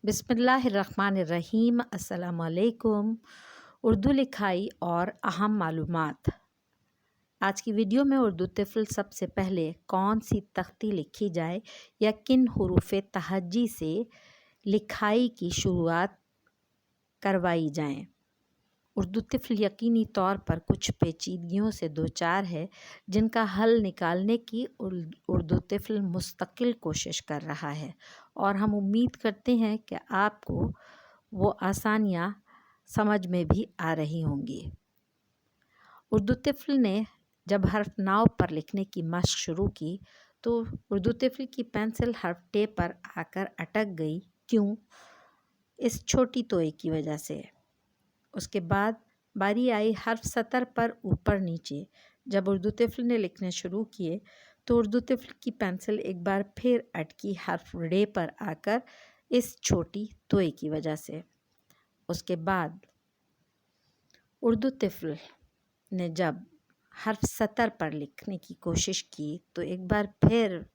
बिस्मिल्लाहिर्रहमानिर्रहीम। अस्सलाम वालेकुम। उर्दू लिखाई और अहम मालूमात। आज की वीडियो में उर्दू तिफ़ल सबसे पहले कौन सी तख्ती लिखी जाए या किन हुरूफ़ तहज्जी से लिखाई की शुरुआत करवाई जाए। उर्दू तिफ़ल यकीनी तौर पर कुछ पेचीदगियों से दोचार है जिनका हल निकालने की उर्दू तिफ़ल मुस्तकिल कोशिश कर रहा है और हम उम्मीद करते हैं कि आपको वो आसानियाँ समझ में भी आ रही होंगी। उर्दू तिफ़ल ने जब हर्फ नाव पर लिखने की मशक़ शुरू की तो उर्दू तिफ़ल की पेंसिल हर्फ टे पर आकर अटक गई। क्यों? इस छोटी तोय की वजह से। उसके बाद बारी आई हर्फ सतर पर ऊपर नीचे। जब उर्दू तिफ़ल ने लिखने शुरू किए तो उर्दू तिफ़ल की पेंसिल एक बार फिर अटकी हर्फ रे पर आकर इस छोटी तोय की वजह से। उसके बाद उर्दू तिफ़ल ने जब हर्फ सतर पर लिखने की कोशिश की तो एक बार फिर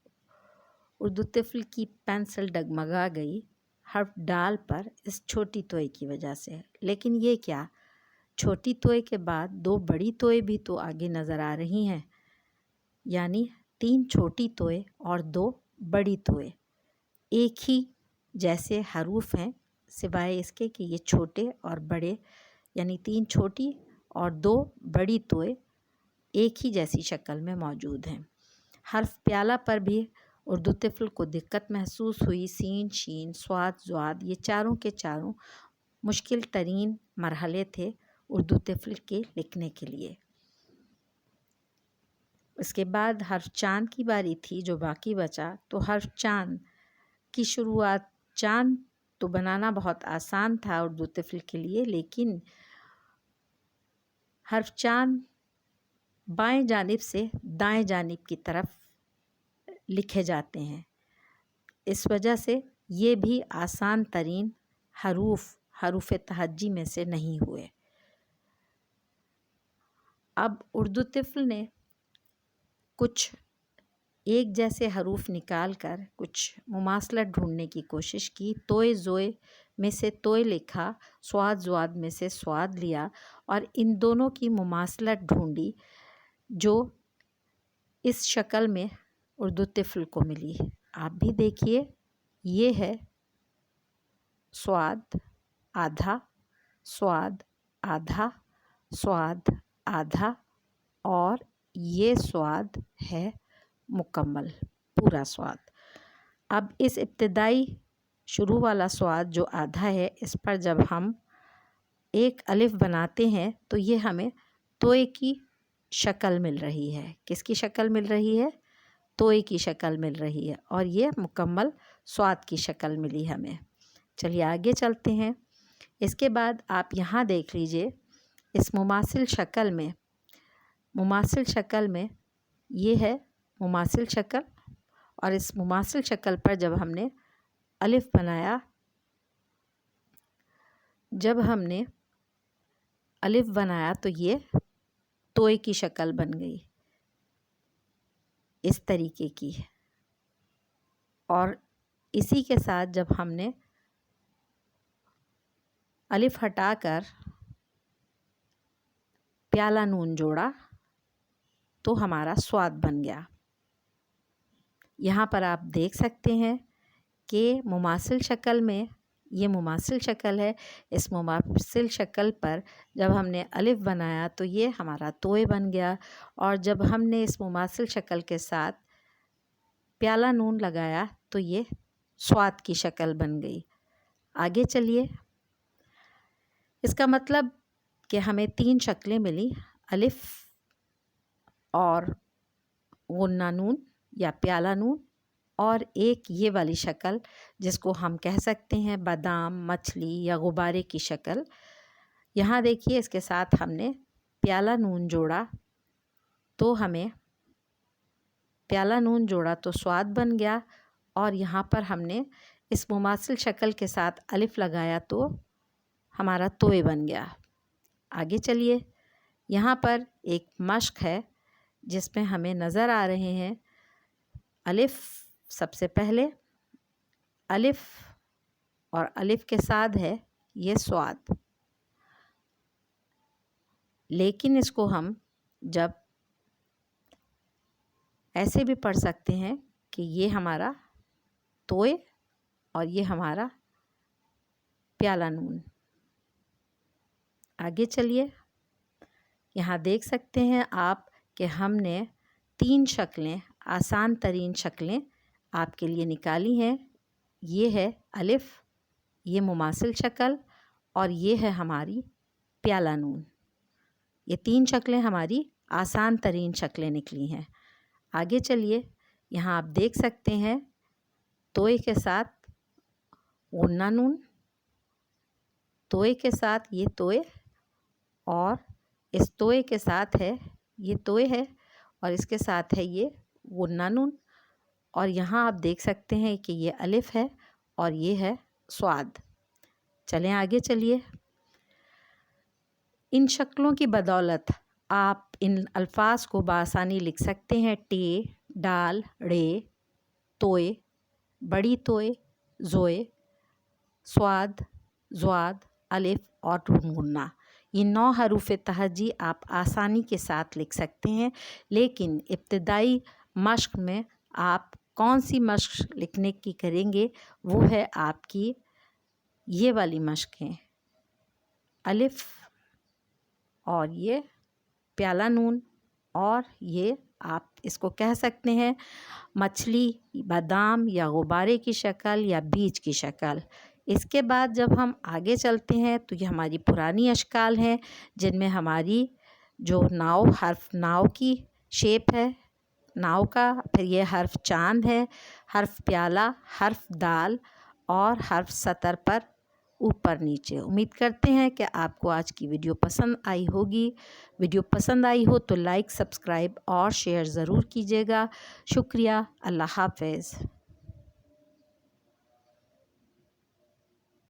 उर्दू तिफ़ल की पेंसिल डगमगा गई हर्फ डाल पर इस छोटी तोय की वजह से। लेकिन ये क्या, छोटी तोय के बाद दो बड़ी तोय भी तो आगे नज़र आ रही हैं, यानी 3 छोटी तोय और 2 बड़ी तोय एक ही जैसे हरूफ हैं, सिवाय इसके कि ये छोटे और बड़े यानी 3 छोटी और 2 बड़ी तोय एक ही जैसी शक्ल में मौजूद हैं। हर्फ प्याला पर भी उर्दू तिफ़ल को दिक्कत महसूस हुई। सीन, शीन, स्वाद, ज़्वाद ये चारों के चारों मुश्किल तरीन मरहले थे उर्दू तिफ़ल के लिखने के लिए। इसके बाद हर्फ चांद की बारी थी जो बाकी बचा। तो हर्फ चांद की शुरुआत, चांद तो बनाना बहुत आसान था उर्दू तिफ़ल के लिए, लेकिन हर्फ चांद बाएं जानिब से दाएं जानिब की तरफ लिखे जाते हैं। इस वजह से ये भी आसान तरीन हरूफ तहज्जी में से नहीं हुए। अब उर्दू तिफ़ल ने कुछ एक जैसे हरूफ निकाल कर कुछ मुमासलत ढूंढने की कोशिश की। तोय ज़ोय में से तोय लिखा, स्वाद ज़्वाद में से स्वाद लिया और इन दोनों की मुमासलत ढूंढी जो इस शक्ल में उर्दू तिफ़ल को मिली। आप भी देखिए, ये है स्वाद आधा, स्वाद आधा, स्वाद आधा और ये स्वाद है मुकम्मल पूरा स्वाद। अब इस इब्तिदाई शुरू वाला स्वाद जो आधा है, इस पर जब हम एक अलिफ बनाते हैं तो ये हमें तोय की शक्ल मिल रही है। किसकी शक्ल मिल रही है? तोय की शक्ल मिल रही है और ये मुकम्मल स्वाद की शक्ल मिली हमें। चलिए आगे चलते हैं। इसके बाद आप यहाँ देख लीजिए, इस मुमासिल शक्ल में ये है मुमासिल शक्ल और इस मुमासिल शक्ल पर जब हमने अलिफ बनाया, तो ये तोय की शक्ल बन गई इस तरीके की। और इसी के साथ जब हमने अलिफ हटाकर प्याला नून जोड़ा तो हमारा स्वाद बन गया। यहाँ पर आप देख सकते हैं कि मुमासिल शक्ल में ये मुमासिल शक्ल है। इस मुमासिल शक्ल पर जब हमने अलिफ बनाया तो ये हमारा तोय बन गया और जब हमने इस मुमासिल शक्ल के साथ प्याला नून लगाया तो ये स्वाद की शक्ल बन गई। आगे चलिए, इसका मतलब कि हमें 3 शक्लें मिली, अलिफ और गुन्ना नून या प्याला नून और एक ये वाली शक्ल जिसको हम कह सकते हैं बादाम, मछली या गुब्बारे की शक्ल। यहाँ देखिए, इसके साथ हमने प्याला नून जोड़ा तो स्वाद बन गया और यहाँ पर हमने इस मुमासिल शक्ल के साथ अलिफ लगाया तो हमारा तोय बन गया। आगे चलिए, यहाँ पर एक मश्क है जिसमें हमें नज़र आ रहे हैं अलिफ। सबसे पहले अलिफ اور الف کے ساتھ ہے یہ سواد، لیکن اس کو ہم جب ایسے بھی پڑھ سکتے ہیں کہ یہ ہمارا توئے اور یہ ہمارا پیالہ نون۔ آگے چلیے، یہاں دیکھ سکتے ہیں آپ کہ ہم نے 3 شکلیں، آسان ترین شکلیں آپ کے لیے نکالی ہیں۔ یہ ہے الف، یہ مماثل شکل، اور یہ ہے ہماری پیالہ نون۔ یہ 3 شکلیں ہماری آسان ترین شکلیں نکلی ہیں۔ آگے چلیے، یہاں آپ دیکھ سکتے ہیں توئے کے ساتھ غنہ نون، توئے کے ساتھ یہ توئے، اور اس توئے کے ساتھ ہے یہ توئے ہے، اور اس کے ساتھ ہے یہ غنہ نون، اور یہاں آپ دیکھ سکتے ہیں کہ یہ الف ہے اور یہ ہے سواد۔ چلیں آگے چلیے، ان شکلوں کی بدولت آپ ان الفاظ کو بآسانی لکھ سکتے ہیں۔ ٹے، ڈال، ڑے، توئے، بڑی توئے، زوئے، سواد، زواد، الف اور غنہ۔ یہ 9 حروف تہجی آپ آسانی کے ساتھ لکھ سکتے ہیں، لیکن ابتدائی مشق میں آپ کون سی مشق لکھنے کی کریں گے؟ وہ ہے آپ کی یہ والی مشقیں، الف اور یہ پیالہ نون، اور یہ آپ اس کو کہہ سکتے ہیں مچھلی، بادام یا غبارے کی شکل یا بیج کی شکل۔ اس کے بعد جب ہم آگے چلتے ہیں تو یہ ہماری پرانی اشکال ہیں، جن میں ہماری جو ناؤ، حرف ناؤ کی شیپ ہے ناؤ کا، پھر یہ حرف چاند ہے، حرف پیالہ، حرف دال اور حرف سطر پر اوپر نیچے۔ امید کرتے ہیں کہ آپ کو آج کی ویڈیو پسند آئی ہوگی۔ ویڈیو پسند آئی ہو تو لائک، سبسکرائب اور شیئر ضرور کیجیے گا۔ شکریہ، اللہ حافظ۔